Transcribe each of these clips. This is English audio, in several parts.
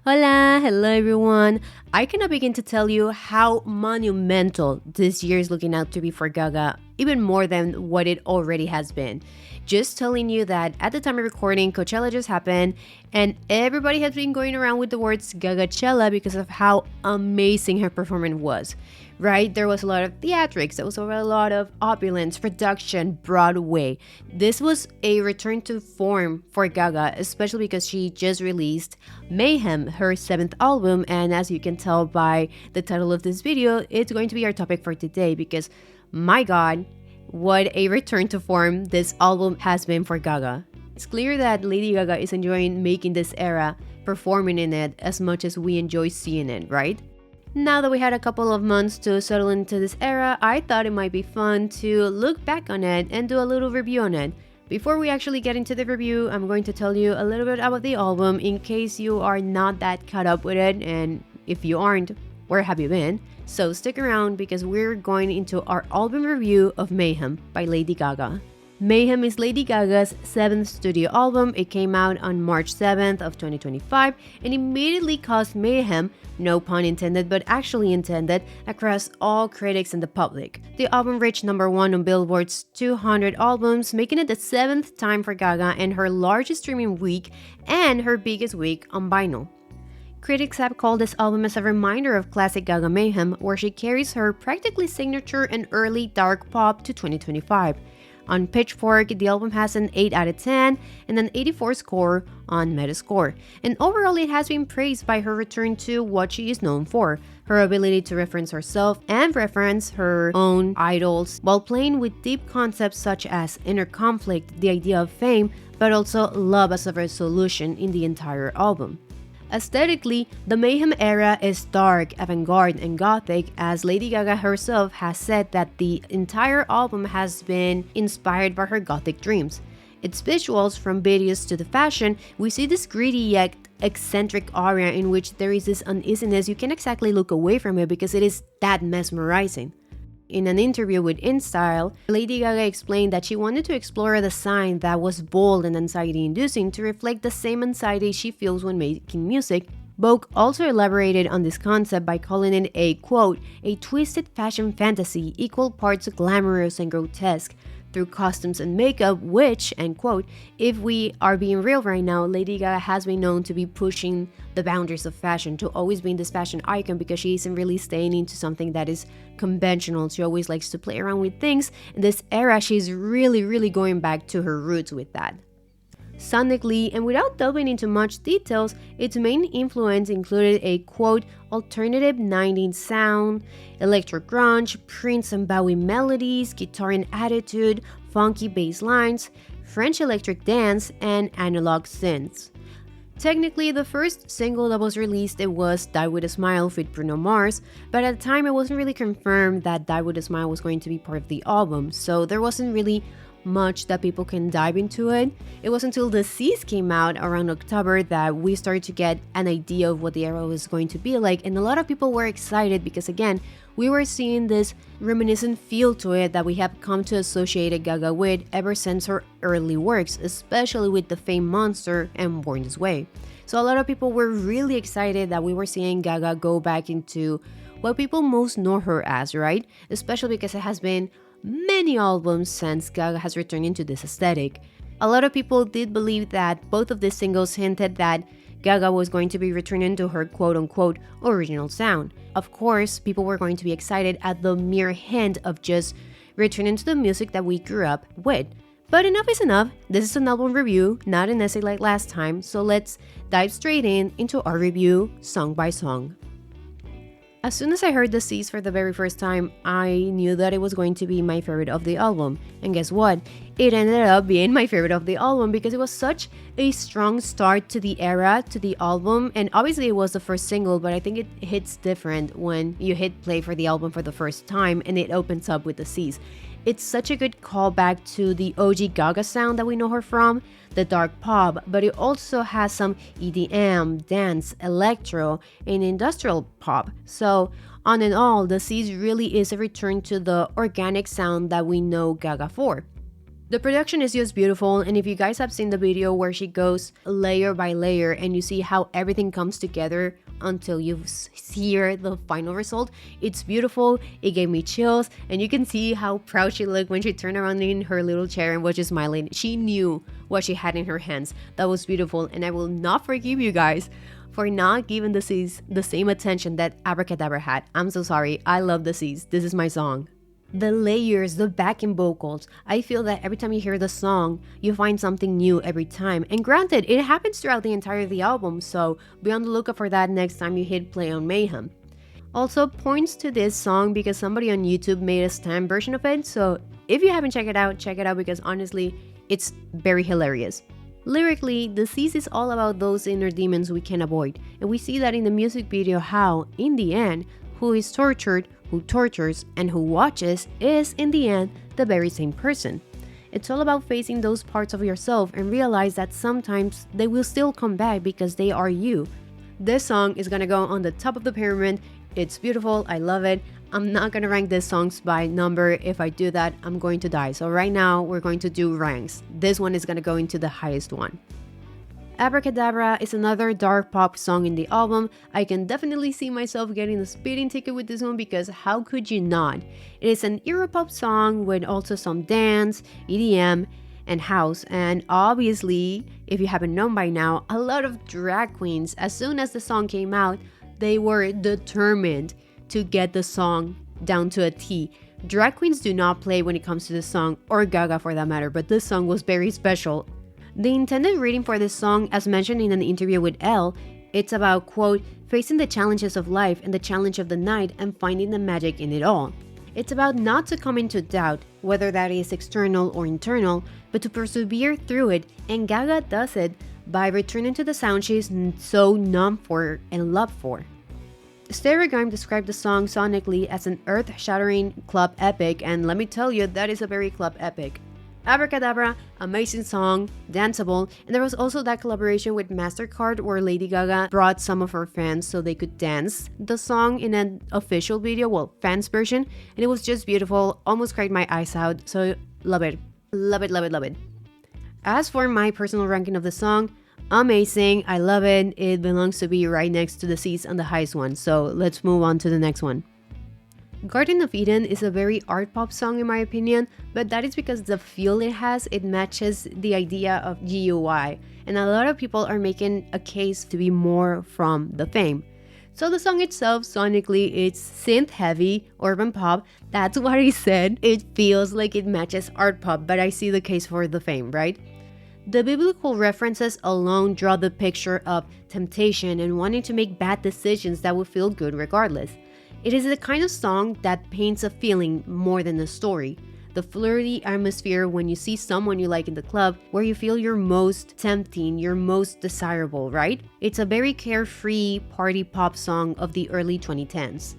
Hola, hello everyone. I cannot begin to tell you how monumental this year is looking out to be for Gaga, even more than what it already has been. Just telling you that at the time of recording, Coachella just happened, and everybody has been going around with the words Gagachella because of how amazing her performance was. Right? There was a lot of theatrics, there was a lot of opulence, production, Broadway. This was a return to form for Gaga, especially because she just released Mayhem, her 7th album, and as you can tell by the title of this video, it's going to be our topic for today because, my god, what a return to form this album has been for Gaga. It's clear that Lady Gaga is enjoying making this era, performing in it as much as we enjoy seeing it, right? Now that we had a couple of months to settle into this era, I thought it might be fun to look back on it and do a little review on it. Before we actually get into the review, I'm going to tell you a little bit about the album in case you are not that caught up with it, and if you aren't, where have you been? So stick around because we're going into our album review of Mayhem by Lady Gaga. Mayhem is Lady Gaga's 7th studio album. It came out on March 7th of 2025 and immediately caused mayhem, no pun intended but actually intended, across all critics and the public. The album reached number 1 on Billboard's 200 albums, making it the 7th time for Gaga and her largest streaming week and her biggest week on vinyl. Critics have called this album as a reminder of classic Gaga mayhem, where she carries her practically signature and early dark pop to 2025. On Pitchfork, the album has an 8 out of 10 and an 84 score on Metascore. And overall, it has been praised by her return to what she is known for, her ability to reference herself and reference her own idols, while playing with deep concepts such as inner conflict, the idea of fame, but also love as a resolution in the entire album. Aesthetically, the Mayhem era is dark, avant-garde, and gothic, as Lady Gaga herself has said that the entire album has been inspired by her gothic dreams. Its visuals, from videos to the fashion, we see this gritty yet eccentric aura in which there is this uneasiness. You can't exactly look away from it because it is that mesmerizing. In an interview with InStyle, Lady Gaga explained that she wanted to explore a design that was bold and anxiety-inducing to reflect the same anxiety she feels when making music. Vogue also elaborated on this concept by calling it a, quote, a twisted fashion fantasy equal parts glamorous and grotesque through costumes and makeup, which, end quote, if we are being real right now, Lady Gaga has been known to be pushing the boundaries of fashion, to always being this fashion icon because she isn't really staying into something that is conventional. She always likes to play around with things. In this era, she's really going back to her roots with that. Sonically, and without delving into much details, its main influence included a, quote, alternative 90s sound, electro grunge, Prince and Bowie melodies, guitar and attitude, funky bass lines, French electric dance, and analog synths. Technically, the first single that was released, it was Die With A Smile with Bruno Mars, but at the time it wasn't really confirmed that Die With A Smile was going to be part of the album, so there wasn't really much that people can dive into it. It was until The Seas came out around October that we started to get an idea of what the era was going to be like, and a lot of people were excited because, again, we were seeing this reminiscent feel to it that we have come to associate Gaga with ever since her early works, especially with The Fame Monster and Born This Way. So a lot of people were really excited that we were seeing Gaga go back into what people most know her as, right? Especially because it has been many albums since Gaga has returned into this aesthetic. A lot of people did believe that both of these singles hinted that Gaga was going to be returning to her quote-unquote original sound. Of course, people were going to be excited at the mere hint of just returning to the music that we grew up with. But enough is enough. This is an album review, not an essay like last time, so let's dive straight into our review song by song. As soon as I heard The Seas for the very first time, I knew that it was going to be my favorite of the album. And guess what? It ended up being my favorite of the album because it was such a strong start to the era, to the album. And obviously it was the first single, but I think it hits different when you hit play for the album for the first time and it opens up with The Seas. It's such a good callback to the OG Gaga sound that we know her from, the dark pop, but it also has some EDM, dance, electro, and industrial pop. So, on and all, The Seas really is a return to the organic sound that we know Gaga for. The production is just beautiful, and if you guys have seen the video where she goes layer by layer and you see how everything comes together until you hear the final result, it's beautiful. It gave me chills, and you can see how proud she looked when she turned around in her little chair and was just smiling. She knew what she had in her hands. That was beautiful, and I will not forgive you guys for not giving the C's the same attention that Abracadabra had. I'm so sorry. I love the C's. This is my song. The layers, the backing vocals. I feel that every time you hear the song, you find something new every time. And granted, it happens throughout the entire of the album, so be on the lookout for that next time you hit play on Mayhem. Also, points to this song because somebody on YouTube made a stamp version of it, so if you haven't checked it out because honestly, it's very hilarious. Lyrically, the C's is all about those inner demons we can avoid, and we see that in the music video how, in the end, who is tortured, who tortures, and who watches is, in the end, the very same person. It's all about facing those parts of yourself and realize that sometimes they will still come back because they are you. This song is gonna go on the top of the pyramid. It's beautiful, I love it. I'm not gonna rank these songs by number. If I do that, I'm going to die. So right now, we're going to do ranks. This one is gonna go into the highest one. Abracadabra is another dark pop song in the album. I can definitely see myself getting a speeding ticket with this one because how could you not? It is an Europop song with also some dance, EDM, and house, and obviously, if you haven't known by now, a lot of drag queens, as soon as the song came out, they were determined to get the song down to a T. Drag queens do not play when it comes to the song, or Gaga for that matter, but this song was very special. The intended reading for this song, as mentioned in an interview with Elle, it's about, quote, facing the challenges of life and the challenge of the night and finding the magic in it all. It's about not succumbing to doubt, whether that is external or internal, but to persevere through it, and Gaga does it by returning to the sound she's so numb for and loved for. Stereogime described the song sonically as an earth-shattering club epic, and let me tell you, that is a very club epic. Abracadabra, amazing song, danceable, and there was also that collaboration with MasterCard where Lady Gaga brought some of her fans so they could dance the song in an official video, well, fans version, and it was just beautiful, almost cried my eyes out, so love it. Love it, love it, love it. As for my personal ranking of the song, amazing, I love it, it belongs to be right next to the C's on the highest one, so let's move on to the next one. Garden of Eden is a very art pop song in my opinion, but that is because the feel it has, it matches the idea of GUI, and a lot of people are making a case to be more from the Fame. So the song itself, sonically, it's synth heavy, urban pop, that's what I said. It feels like it matches art pop, but I see the case for the Fame, right? The biblical references alone draw the picture of temptation and wanting to make bad decisions that will feel good regardless. It is the kind of song that paints a feeling more than a story. The flirty atmosphere when you see someone you like in the club where you feel you're most tempting, you're most desirable, right? It's a very carefree party pop song of the early 2010s.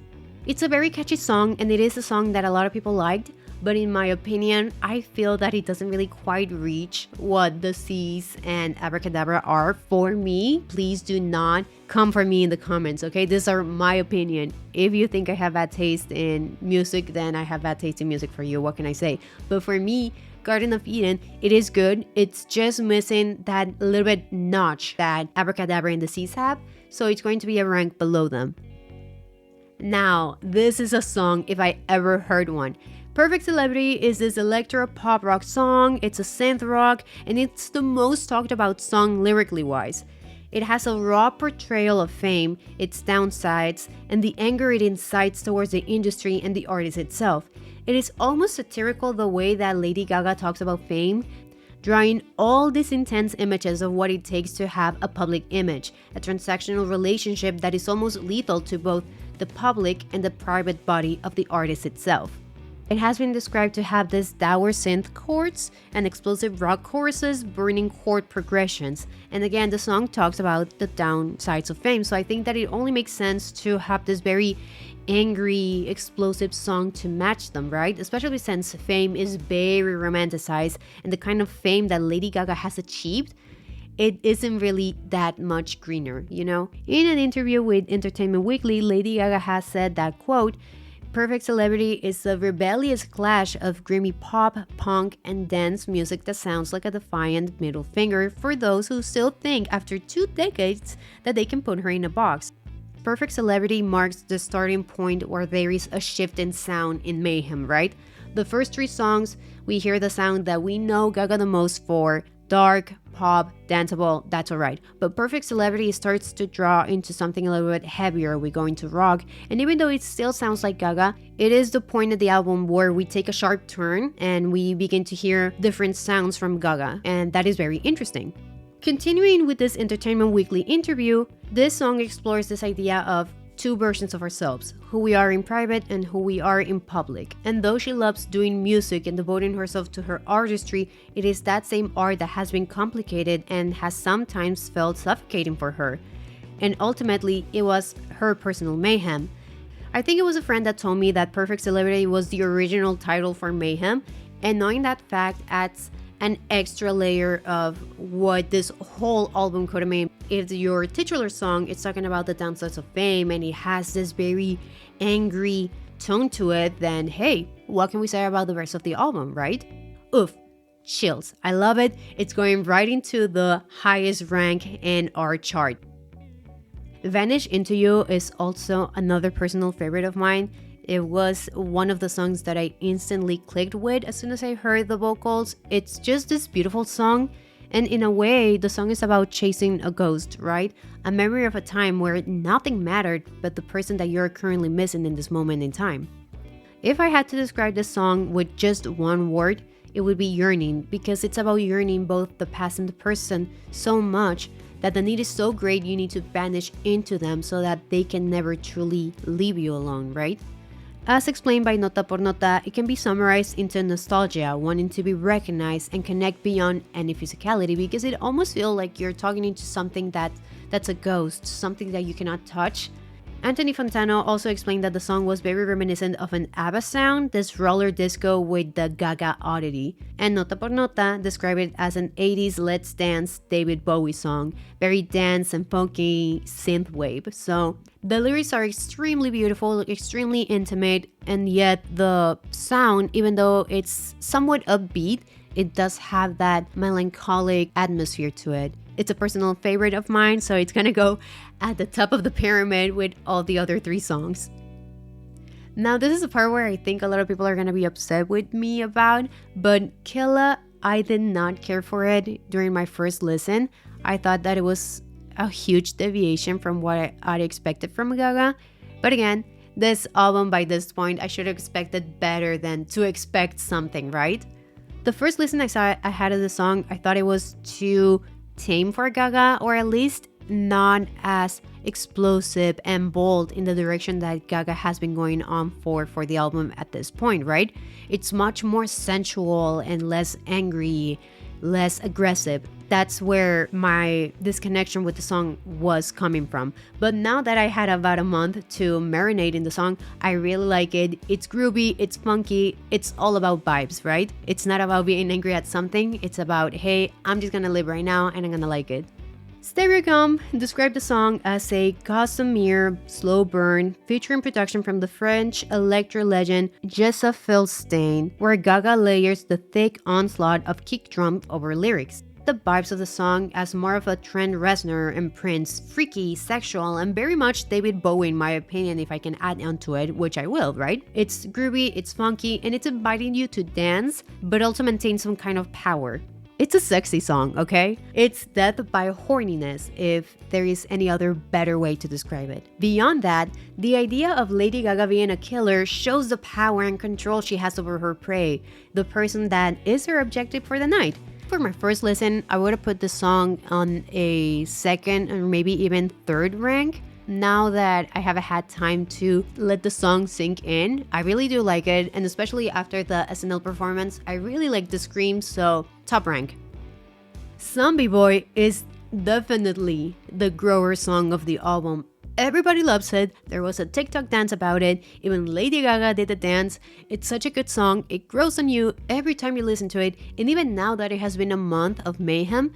It's a very catchy song and it is a song that a lot of people liked, but in my opinion, I feel that it doesn't really quite reach what the C's and Abracadabra are for me. Please do not come for me in the comments, okay? These are my opinion. If you think I have bad taste in music, then I have bad taste in music for you. What can I say? But for me, Garden of Eden, it is good. It's just missing that little bit notch that Abracadabra and the C's have, so it's going to be a rank below them. Now, this is a song if I ever heard one. Perfect Celebrity is this electro pop rock song, it's a synth rock, and it's the most talked about song lyrically wise. It has a raw portrayal of fame, its downsides, and the anger it incites towards the industry and the artist itself. It is almost satirical the way that Lady Gaga talks about fame, drawing all these intense images of what it takes to have a public image, a transactional relationship that is almost lethal to both the public and the private body of the artist itself. It has been described to have this dour synth chords and explosive rock choruses, burning chord progressions. And again, the song talks about the downsides of fame, so I think that it only makes sense to have this very angry, explosive song to match them, right? Especially since fame is very romanticized, and the kind of fame that Lady Gaga has achieved, it isn't really that much greener, you know? In an interview with Entertainment Weekly, Lady Gaga has said that, quote, Perfect Celebrity is a rebellious clash of grimy pop, punk, and dance music that sounds like a defiant middle finger for those who still think after 2 decades that they can put her in a box. Perfect Celebrity marks the starting point where there is a shift in sound in Mayhem, right? The first 3 songs, we hear the sound that we know Gaga the most for: dark, pop, danceable, that's alright. But Perfect Celebrity starts to draw into something a little bit heavier. We go into rock, and even though it still sounds like Gaga, it is the point of the album where we take a sharp turn and we begin to hear different sounds from Gaga, and that is very interesting. Continuing with this Entertainment Weekly interview, this song explores this idea of 2 versions of ourselves, who we are in private and who we are in public. And though she loves doing music and devoting herself to her artistry, it is that same art that has been complicated and has sometimes felt suffocating for her. And ultimately, it was her personal mayhem. I think it was a friend that told me that Perfect Celebrity was the original title for Mayhem, and knowing that fact adds an extra layer of what this whole album could have made. If your titular song is talking about the downsides of fame and it has this very angry tone to it, then hey, what can we say about the rest of the album, right? Oof, chills. I love it. It's going right into the highest rank in our chart. Vanish Into You is also another personal favorite of mine. It was one of the songs that I instantly clicked with as soon as I heard the vocals. It's just this beautiful song, and in a way, the song is about chasing a ghost, right? A memory of a time where nothing mattered but the person that you're currently missing in this moment in time. If I had to describe this song with just one word, it would be yearning, because it's about yearning both the past and the present so much that the need is so great you need to vanish into them so that they can never truly leave you alone, right? As explained by Nota por Nota, it can be summarized into nostalgia, wanting to be recognized and connect beyond any physicality, because it almost feels like you're talking into something that's a ghost, something that you cannot touch. Anthony Fontano also explained that the song was very reminiscent of an ABBA sound, this roller disco with the Gaga oddity. And Nota por Nota described it as an 80s Let's Dance David Bowie song, very dance and funky synthwave. So the lyrics are extremely beautiful, extremely intimate, and yet the sound, even though it's somewhat upbeat, it does have that melancholic atmosphere to it. It's a personal favorite of mine, so it's gonna go at the top of the pyramid with all the other 3 songs. Now, this is a part where I think a lot of people are gonna be upset with me about, but Killa, I did not care for it during my first listen. I thought that it was a huge deviation from what I'd expected from Gaga. But again, this album, by this point, I should have expected better than to expect something, right? The first listen I had of the song, I thought it was too tame for Gaga, or at least not as explosive and bold in the direction that Gaga has been going on for the album at this point, right? It's much more sensual and less angry, less aggressive. That's where my disconnection with the song was coming from. But now that I had about a month to marinate in the song, I really like it. It's groovy, it's funky, it's all about vibes, right? It's not about being angry at something. It's about, hey, I'm just gonna live right now and I'm gonna like it. Stereogum described the song as a gossamer slow burn featuring production from the French electro legend Jessa Philstein, where Gaga layers the thick onslaught of kick drum over lyrics. The vibes of the song as more of a Trent Reznor and Prince, freaky, sexual, and very much David Bowie in my opinion, if I can add onto it, which I will, right? It's groovy, it's funky, and it's inviting you to dance, but also maintain some kind of power. It's a sexy song, okay? It's death by horniness, if there is any other better way to describe it. Beyond that, the idea of Lady Gaga being a killer shows the power and control she has over her prey, the person that is her objective for the night. For my first listen, I would have put the song on a second or maybe even third rank. Now that I have had time to let the song sink in, I really do like it, and especially after the SNL performance, I really like the screams, so top rank. Zombie Boy is definitely the grower song of the album. Everybody loves it. There was a TikTok dance about it. Even Lady Gaga did the dance. It's such a good song. It grows on you every time you listen to it, and even now that it has been a month of mayhem,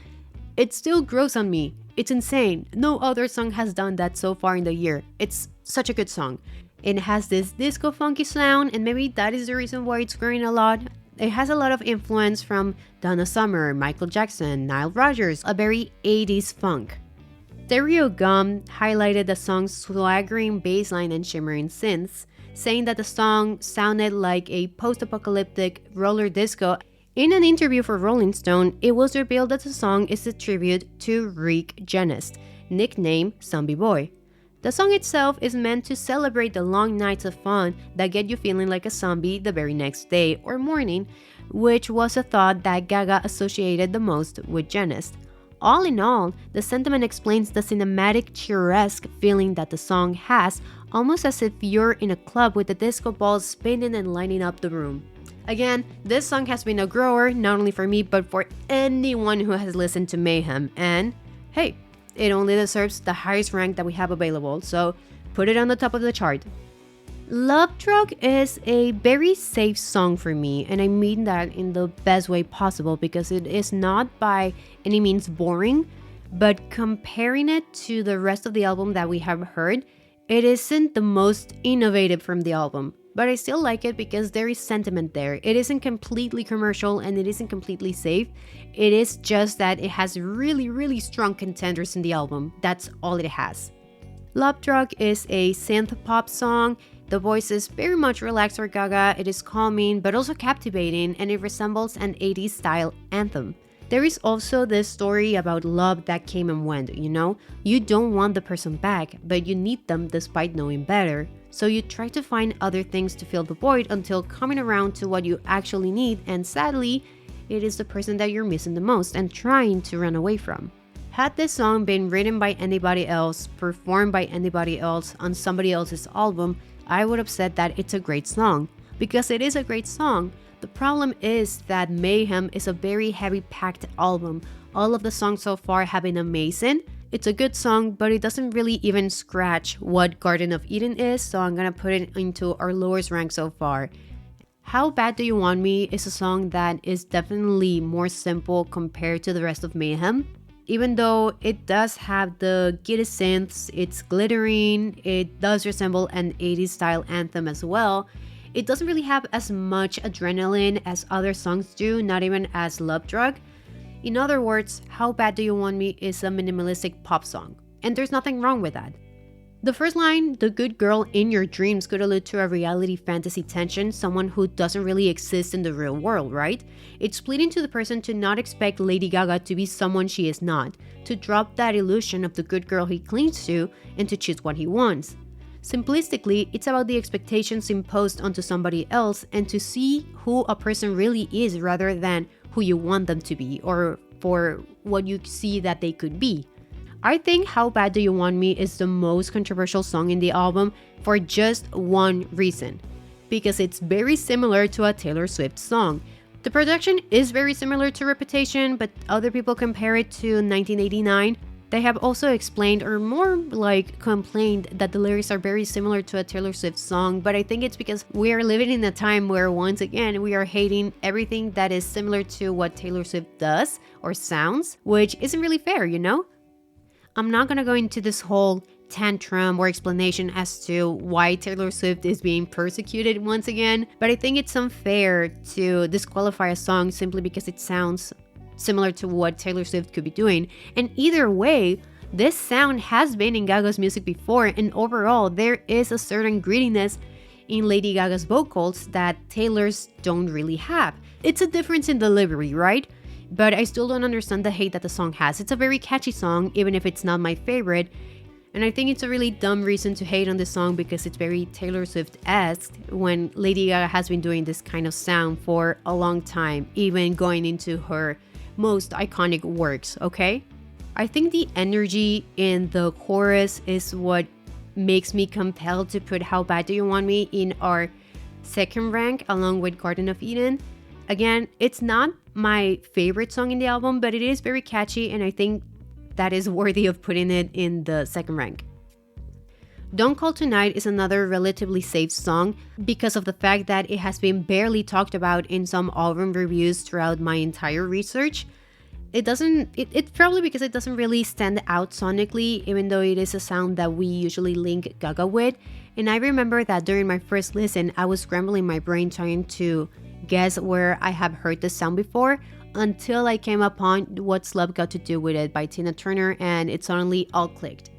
it still grows on me. It's insane. No other song has done that so far in the year. It's such a good song. It has this disco funky sound, and maybe that is the reason why it's growing a lot. It has a lot of influence from Donna Summer, Michael Jackson, Nile Rodgers, a very 80s funk. Stereo Gum highlighted the song's swaggering bassline and shimmering synths, saying that the song sounded like a post-apocalyptic roller disco. In an interview for Rolling Stone, it was revealed that the song is a tribute to Rick Genest, nicknamed Zombie Boy. The song itself is meant to celebrate the long nights of fun that get you feeling like a zombie the very next day or morning, which was a thought that Gaga associated the most with Genest. All in all, the sentiment explains the cinematic cheeresque feeling that the song has, almost as if you're in a club with the disco balls spinning and lighting up the room. Again, this song has been a grower, not only for me, but for anyone who has listened to Mayhem, and hey, it only deserves the highest rank that we have available, so put it on the top of the chart. Love Drug is a very safe song for me, and I mean that in the best way possible because it is not by any means boring, but comparing it to the rest of the album that we have heard, it isn't the most innovative from the album. But I still like it because there is sentiment there. It isn't completely commercial and it isn't completely safe. It is just that it has really, really strong contenders in the album. That's all it has. Love Drug is a synth pop song. The voice is very much relaxed for Gaga. It is calming but also captivating, and it resembles an 80s style anthem. There is also this story about love that came and went, you know? You don't want the person back, but you need them despite knowing better. So you try to find other things to fill the void until coming around to what you actually need, and sadly, it is the person that you're missing the most and trying to run away from. Had this song been written by anybody else, performed by anybody else on somebody else's album, I would have said that it's a great song, because it is a great song. The problem is that Mayhem is a very heavy-packed album. All of the songs so far have been amazing. It's a good song, but it doesn't really even scratch what Garden of Eden is, so I'm gonna put it into our lowest rank so far. How Bad Do You Want Me is a song that is definitely more simple compared to the rest of Mayhem. Even though it does have the giddy synths, it's glittering, it does resemble an 80s style anthem as well. It doesn't really have as much adrenaline as other songs do, not even as Love Drug. In other words, How Bad Do You Want Me is a minimalistic pop song, and there's nothing wrong with that. The first line, the good girl in your dreams, could allude to a reality fantasy tension, someone who doesn't really exist in the real world, right? It's pleading to the person to not expect Lady Gaga to be someone she is not, to drop that illusion of the good girl he clings to, and to choose what he wants. Simplistically, it's about the expectations imposed onto somebody else and to see who a person really is rather than who you want them to be or for what you see that they could be. I think How Bad Do You Want Me is the most controversial song in the album for just one reason, because it's very similar to a Taylor Swift song. The production is very similar to Reputation, but other people compare it to 1989. They have also explained, or more like complained, that the lyrics are very similar to a Taylor Swift song, but I think it's because we are living in a time where, once again, we are hating everything that is similar to what Taylor Swift does or sounds, which isn't really fair, you know? I'm not gonna go into this whole tantrum or explanation as to why Taylor Swift is being persecuted once again, but I think it's unfair to disqualify a song simply because it sounds similar to what Taylor Swift could be doing. And either way, this sound has been in Gaga's music before, and overall there is a certain grittiness in Lady Gaga's vocals that Taylor's don't really have. It's a difference in delivery, right? But I still don't understand the hate that the song has. It's a very catchy song, even if it's not my favorite. And I think it's a really dumb reason to hate on this song because it's very Taylor Swift-esque when Lady Gaga has been doing this kind of sound for a long time, even going into her most iconic works, okay? I think the energy in the chorus is what makes me compelled to put How Bad Do You Want Me in our second rank along with Garden of Eden. Again, it's not my favorite song in the album, but it is very catchy, and I think that is worthy of putting it in the second rank. Don't Call Tonight is another relatively safe song because of the fact that it has been barely talked about in some album reviews throughout my entire research. It's probably because it doesn't really stand out sonically, even though it is a sound that we usually link Gaga with. And I remember that during my first listen, I was scrambling my brain trying to guess where I have heard this sound before, until I came upon What's Love Got to Do With It by Tina Turner, and it suddenly all clicked.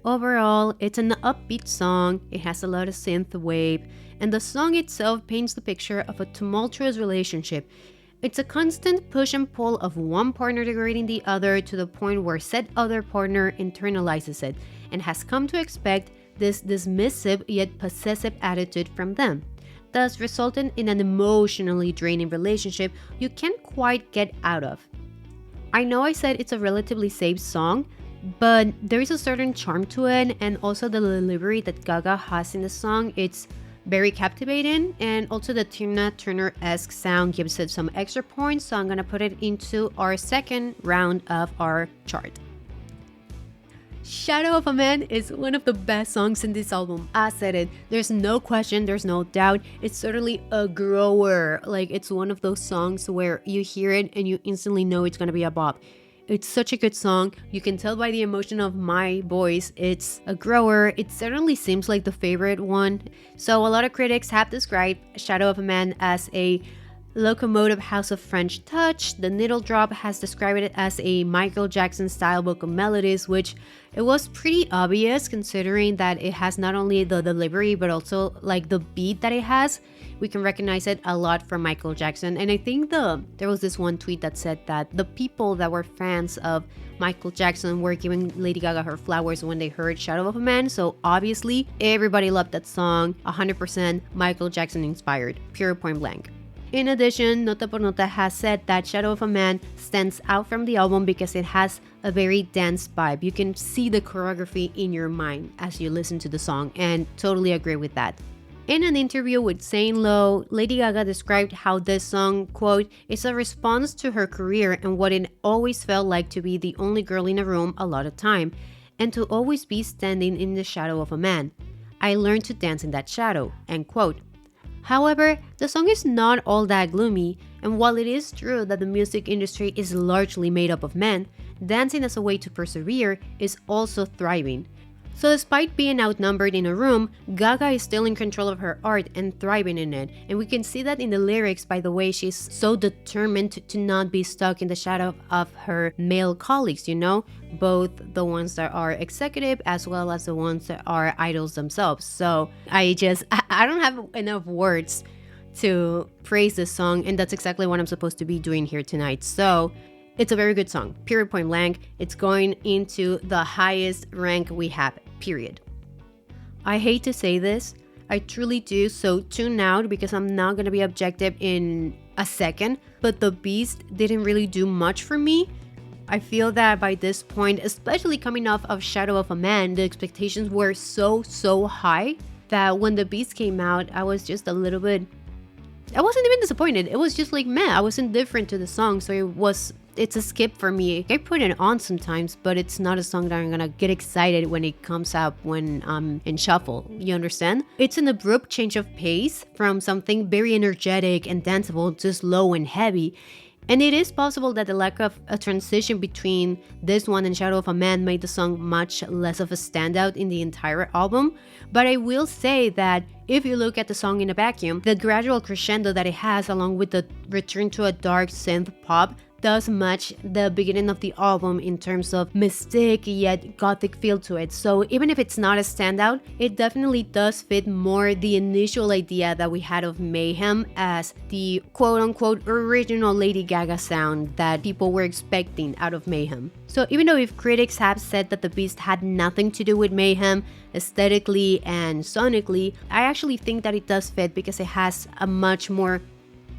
Overall, it's an upbeat song, it has a lot of synth wave, and the song itself paints the picture of a tumultuous relationship. It's a constant push and pull of one partner degrading the other to the point where said other partner internalizes it and has come to expect this dismissive yet possessive attitude from them, thus resulting in an emotionally draining relationship you can't quite get out of. I know I said it's a relatively safe song, but there is a certain charm to it, and also the delivery that Gaga has in the song, it's very captivating, and also the Tina Turner-esque sound gives it some extra points, so I'm gonna put it into our second round of our chart. Shadow of a Man is one of the best songs in this album. I said it, there's no question, there's no doubt. It's certainly a grower. Like, it's one of those songs where you hear it and you instantly know it's gonna be a bop. It's such a good song. You can tell by the emotion of my voice, it's a grower. It certainly seems like the favorite one. So a lot of critics have described Shadow of a Man as a locomotive house of French touch. The Needle Drop has described it as a Michael Jackson style book of melodies, which it was pretty obvious considering that it has not only the delivery but also like the beat that it has. We can recognize it a lot from Michael Jackson, and I think there was this one tweet that said that the people that were fans of Michael Jackson were giving Lady Gaga her flowers when they heard Shadow of a Man, so obviously everybody loved that song. 100% Michael Jackson inspired, pure point blank. In addition, Nota por Nota has said that Shadow of a Man stands out from the album because it has a very dance vibe. You can see the choreography in your mind as you listen to the song, and totally agree with that. In an interview with Zane Lowe, Lady Gaga described how this song, quote, is a response to her career and what it always felt like to be the only girl in a room a lot of time, and to always be standing in the shadow of a man. I learned to dance in that shadow, end quote. However, the song is not all that gloomy, and while it is true that the music industry is largely made up of men, dancing as a way to persevere is also thriving. So despite being outnumbered in a room, Gaga is still in control of her art and thriving in it, and we can see that in the lyrics by the way she's so determined to not be stuck in the shadow of her male colleagues, you know, both the ones that are executive as well as the ones that are idols themselves. So I don't have enough words to praise this song, and that's exactly what I'm supposed to be doing here tonight. So it's a very good song, period, point blank. It's going into the highest rank we have, period. I hate to say this, I truly do, so tune out because I'm not going to be objective in a second, but The Beast didn't really do much for me. I feel that by this point, especially coming off of Shadow of a Man, the expectations were so high that when The Beast came out, I was just a little bit... I wasn't even disappointed. It was just like, meh, I was indifferent to the song, so it's a skip for me. I put it on sometimes, but it's not a song that I'm gonna get excited when it comes up when I'm in shuffle. You understand? It's an abrupt change of pace from something very energetic and danceable to slow and heavy. And it is possible that the lack of a transition between this one and Shadow of a Man made the song much less of a standout in the entire album. But I will say that if you look at the song in a vacuum, the gradual crescendo that it has along with the return to a dark synth pop does match the beginning of the album in terms of mystic yet gothic feel to it. So even if it's not a standout, it definitely does fit more the initial idea that we had of Mayhem as the quote-unquote original Lady Gaga sound that people were expecting out of Mayhem. So even though if critics have said that The Beast had nothing to do with Mayhem aesthetically and sonically, I actually think that it does fit because it has a much more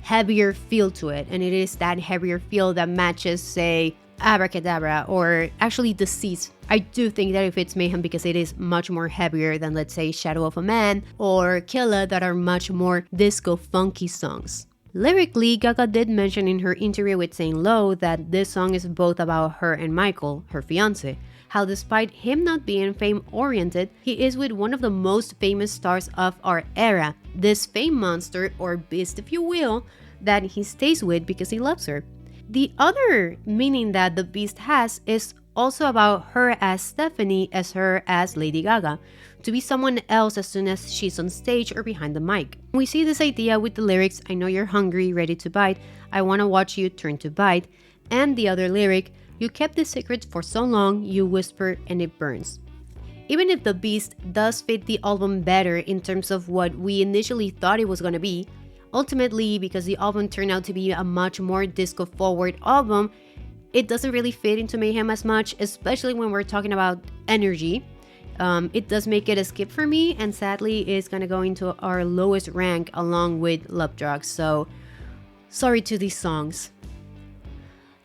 heavier feel to it, and it is that heavier feel that matches, say, Abracadabra or actually Deceased. I do think that it fits Mayhem because it is much more heavier than, let's say, Shadow of a Man or Killa, that are much more disco funky songs. Lyrically, Gaga did mention in her interview with Zane Lowe that this song is both about her and Michael, her fiancé. How despite him not being fame-oriented, he is with one of the most famous stars of our era, this fame monster, or beast if you will, that he stays with because he loves her. The other meaning that the Beast has is also about her as Stephanie as her as Lady Gaga, to be someone else as soon as she's on stage or behind the mic. We see this idea with the lyrics, I know you're hungry, ready to bite, I wanna watch you turn to bite, and the other lyric, you kept this secret for so long, you whisper and it burns. Even if the Beast does fit the album better in terms of what we initially thought it was gonna be, ultimately, because the album turned out to be a much more disco-forward album, it doesn't really fit into Mayhem as much, especially when we're talking about energy. It does make it a skip for me, and sadly, it's gonna go into our lowest rank along with Love Drugs, so sorry to these songs.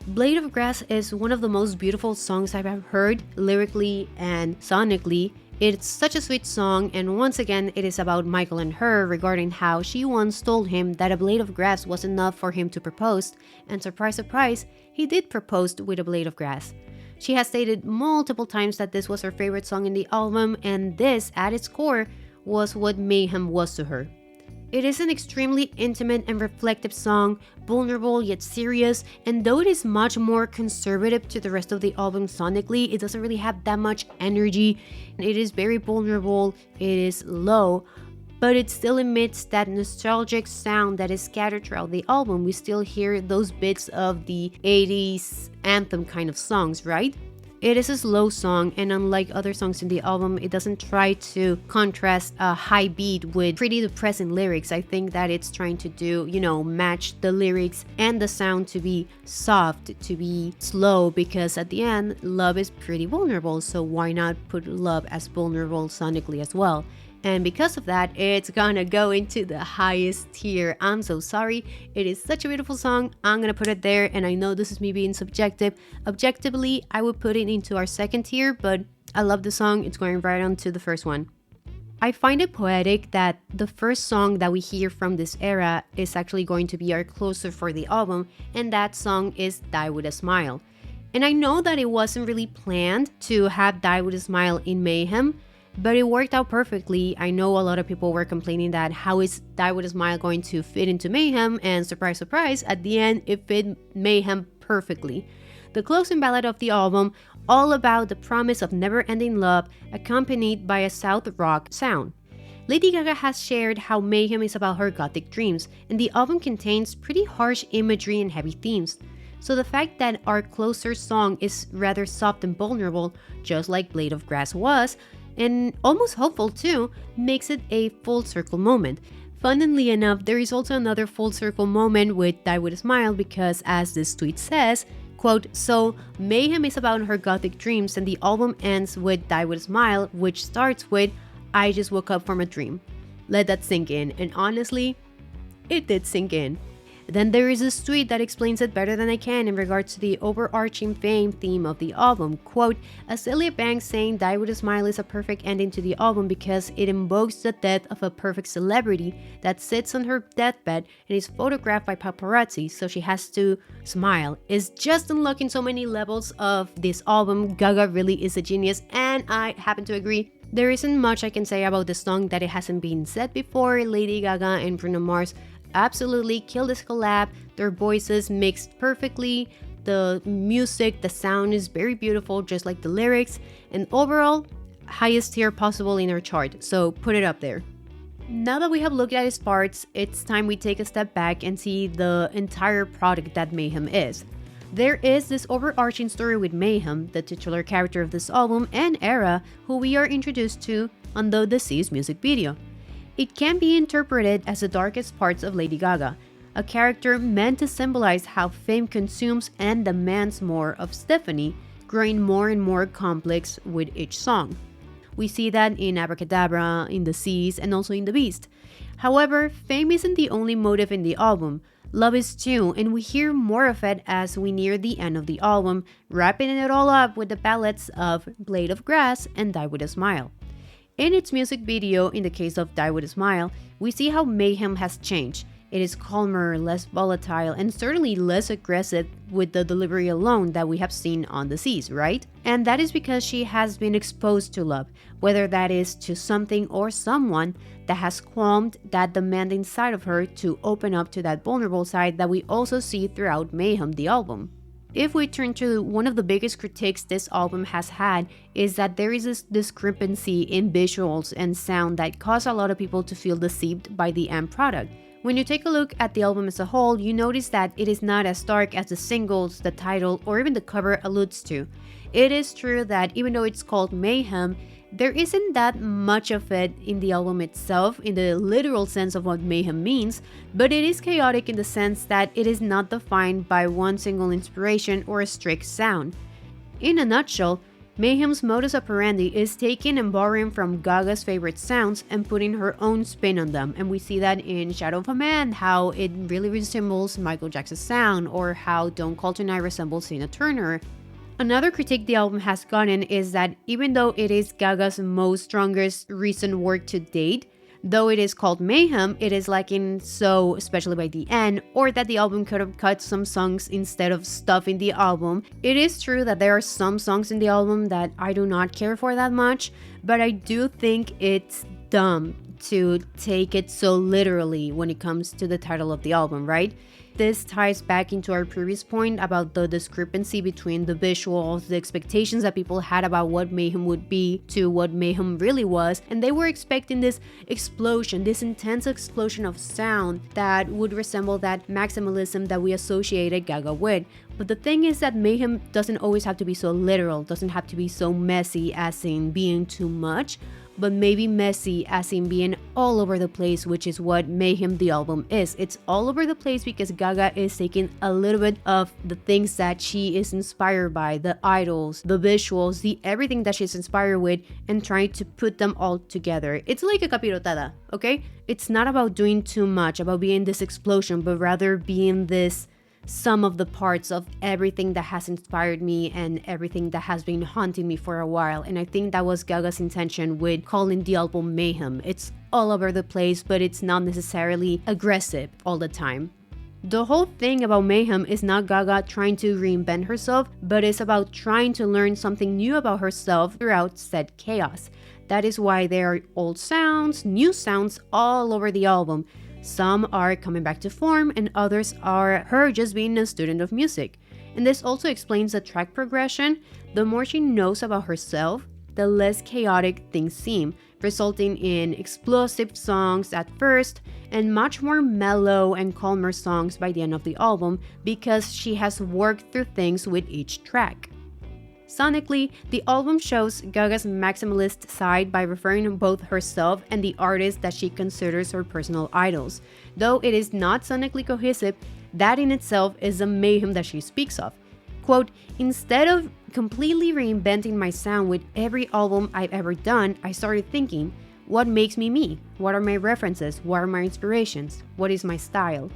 Blade of Grass is one of the most beautiful songs I've ever heard, lyrically and sonically. It's such a sweet song, and once again, it is about Michael and her regarding how she once told him that a blade of grass was enough for him to propose, and surprise, surprise, he did propose with a blade of grass. She has stated multiple times that this was her favorite song in the album, and this, at its core, was what Mayhem was to her. It is an extremely intimate and reflective song, vulnerable yet serious, and though it is much more conservative to the rest of the album sonically, it doesn't really have that much energy. It is very vulnerable, it is low, but it still emits that nostalgic sound that is scattered throughout the album. We still hear those bits of the 80s anthem kind of songs, right? It is a slow song, and unlike other songs in the album, it doesn't try to contrast a high beat with pretty depressing lyrics. I think that it's trying to do, match the lyrics and the sound to be soft, to be slow, because at the end, love is pretty vulnerable, so why not put love as vulnerable sonically as well? And because of that, it's gonna go into the highest tier. I'm so sorry. It is such a beautiful song. I'm gonna put it there, and I know this is me being subjective. Objectively, I would put it into our second tier, but I love the song. It's going right on to the first one. I find it poetic that the first song that we hear from this era is actually going to be our closer for the album, and that song is Die With A Smile. And I know that it wasn't really planned to have Die With A Smile in Mayhem, but it worked out perfectly. I know a lot of people were complaining that how is Die With A Smile going to fit into Mayhem, and surprise, surprise, at the end it fit Mayhem perfectly. The closing ballad of the album, all about the promise of never-ending love, accompanied by a South rock sound. Lady Gaga has shared how Mayhem is about her gothic dreams, and the album contains pretty harsh imagery and heavy themes. So the fact that our closer song is rather soft and vulnerable, just like Blade of Grass was, and almost hopeful too, makes it a full circle moment. Funnily enough, there is also another full circle moment with Die With A Smile, because as this tweet says, quote, so Mayhem is about her gothic dreams, and the album ends with Die With A Smile, which starts with I just woke up from a dream. Let that sink in, and honestly, it did sink in. Then there is this tweet that explains it better than I can in regards to the overarching fame theme of the album. Quote, Azealia Banks saying Die With A Smile is a perfect ending to the album because it invokes the death of a perfect celebrity that sits on her deathbed and is photographed by paparazzi, so she has to smile. Is just unlocking so many levels of this album. Gaga really is a genius, and I happen to agree. There isn't much I can say about the song that it hasn't been said before. Lady Gaga and Bruno Mars absolutely killed this collab. Their voices mixed perfectly. The music, the sound is very beautiful, just like the lyrics. And overall, highest tier possible in our chart, so put it up there. Now that we have looked at its parts, it's time we take a step back and see the entire product that Mayhem is. There is this overarching story with Mayhem, the titular character of this album and era, who we are introduced to on the Deceased music video. It can be interpreted as the darkest parts of Lady Gaga, a character meant to symbolize how fame consumes and demands more of Stephanie, growing more and more complex with each song. We see that in Abracadabra, in The Seas, and also in The Beast. However, fame isn't the only motive in the album. Love is too, and we hear more of it as we near the end of the album, wrapping it all up with the ballads of Blade of Grass and Die With A Smile. In its music video, in the case of Die With A Smile, we see how Mayhem has changed. It is calmer, less volatile, and certainly less aggressive with the delivery alone that we have seen on the Seas, right? And that is because she has been exposed to love, whether that is to something or someone that has calmed that demanding side of her to open up to that vulnerable side that we also see throughout Mayhem, the album. If we turn to one of the biggest critiques this album has had is that there is this discrepancy in visuals and sound that cause a lot of people to feel deceived by the end product. When you take a look at the album as a whole, you notice that it is not as dark as the singles, the title, or even the cover alludes to. It is true that even though it's called Mayhem, there isn't that much of it in the album itself, in the literal sense of what mayhem means, but it is chaotic in the sense that it is not defined by one single inspiration or a strict sound. In a nutshell, Mayhem's modus operandi is taking and borrowing from Gaga's favorite sounds and putting her own spin on them, and we see that in Shadow of a Man, how it really resembles Michael Jackson's sound, or how Don't Call Tonight resembles Tina Turner. Another critique the album has gotten is that even though it is Gaga's most strongest recent work to date, though it is called Mayhem, it is lacking so, especially by the end, or that the album could have cut some songs instead of stuffing the album. It is true that there are some songs in the album that I do not care for that much, but I do think it's dumb to take it so literally when it comes to the title of the album, right? This ties back into our previous point about the discrepancy between the visuals, the expectations that people had about what Mayhem would be to what Mayhem really was, and they were expecting this explosion, this intense explosion of sound that would resemble that maximalism that we associated Gaga with. But the thing is that Mayhem doesn't always have to be so literal, doesn't have to be so messy as in being too much, but maybe messy as in being all over the place, which is what Mayhem the album is. It's all over the place because Gaga is taking a little bit of the things that she is inspired by, the idols, the visuals, the everything that she's inspired with, and trying to put them all together. It's like a capirotada, okay? It's not about doing too much, about being this explosion, but rather being this sum of the parts of everything that has inspired me and everything that has been haunting me for a while. And I think that was Gaga's intention with calling the album Mayhem. It's all over the place, but it's not necessarily aggressive all the time. The whole thing about Mayhem is not Gaga trying to reinvent herself, but it's about trying to learn something new about herself throughout said chaos. That is why there are old sounds, new sounds all over the album. Some are coming back to form, and others are her just being a student of music. And this also explains the track progression. The more she knows about herself, the less chaotic things seem, resulting in explosive songs at first and much more mellow and calmer songs by the end of the album because she has worked through things with each track. Sonically, the album shows Gaga's maximalist side by referring to both herself and the artists that she considers her personal idols. Though it is not sonically cohesive, that in itself is the mayhem that she speaks of. Quote, "Instead of completely reinventing my sound with every album I've ever done, I started thinking, what makes me me? What are my references? What are my inspirations? What is my style?"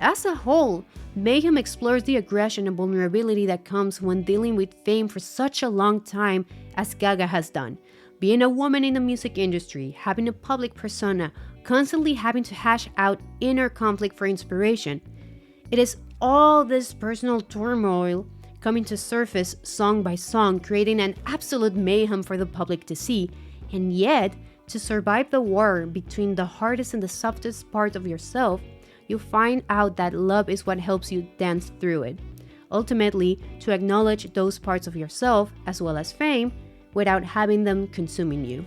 As a whole, Mayhem explores the aggression and vulnerability that comes when dealing with fame for such a long time as Gaga has done. Being a woman in the music industry, having a public persona, constantly having to hash out inner conflict for inspiration. It is all this personal turmoil coming to surface song by song, creating an absolute mayhem for the public to see, and yet, to survive the war between the hardest and the softest part of yourself, you find out that love is what helps you dance through it. Ultimately, to acknowledge those parts of yourself, as well as fame, without having them consuming you.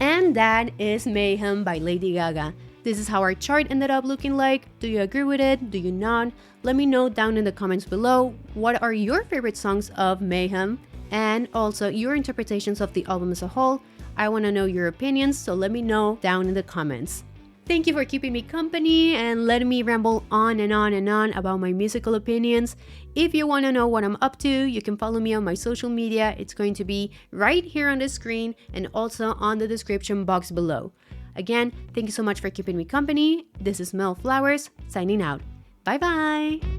And that is Mayhem by Lady Gaga. This is how our chart ended up looking like. Do you agree with it? Do you not? Let me know down in the comments below. What are your favorite songs of Mayhem? And also your interpretations of the album as a whole. I want to know your opinions, so let me know down in the comments. Thank you for keeping me company and letting me ramble on and on and on about my musical opinions. If you want to know what I'm up to, you can follow me on my social media. It's going to be right here on the screen and also on the description box below. Again, thank you so much for keeping me company. This is Mel Flowers, signing out. Bye bye!